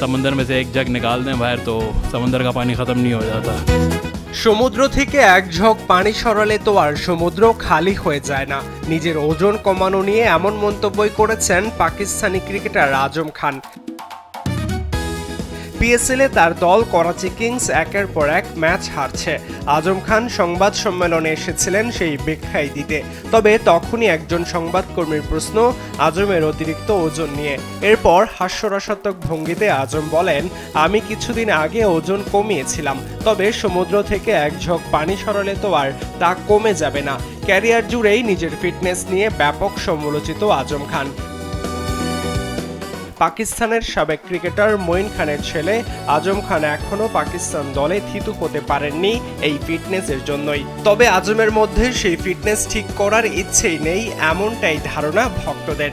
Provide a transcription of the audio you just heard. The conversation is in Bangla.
समंदर में से एक जग निकाल दें बाहर तो समंदर का पानी ख़त्म नहीं हो जाता। সমুদ্র থেকে এক ঝক পানি সরালে তো আর সমুদ্র খালি হয়ে যায় না। নিজের ওজন কমানো নিয়ে এমন মন্তব্যই করেছেন পাকিস্তানি ক্রিকেটার আজম খান। পিএসএলে তার দল করাচি কিংস একের পর এক ম্যাচ হারছে। আজম খান সংবাদ সম্মেলনে এসেছিলেন সেই ব্যাখ্যাই দিতে। তবে তখনই একজন সংবাদকর্মীর প্রশ্ন আজমের অতিরিক্ত ওজন নিয়ে। এরপর হাস্যরসাত্মক ভঙ্গিতে আজম বলেন, আমি কিছুদিন আগে ওজন কমিয়েছিলাম, তবে সমুদ্র থেকে এক ঝক পানি সরালে তো আর তা কমে যাবে না। ক্যারিয়ার জুড়েই নিজের ফিটনেস নিয়ে ব্যাপক সমালোচিত আজম খান। পাকিস্তানের সাবেক ক্রিকেটার মঈন খানের ছেলে আজম খান এখনও পাকিস্তান দলে থিতু হতে পারেননি এই ফিটনেসের জন্যই। তবে আজমের মধ্যে সেই ফিটনেস ঠিক করার ইচ্ছেই নেই, এমনটাই ধারণা ভক্তদের।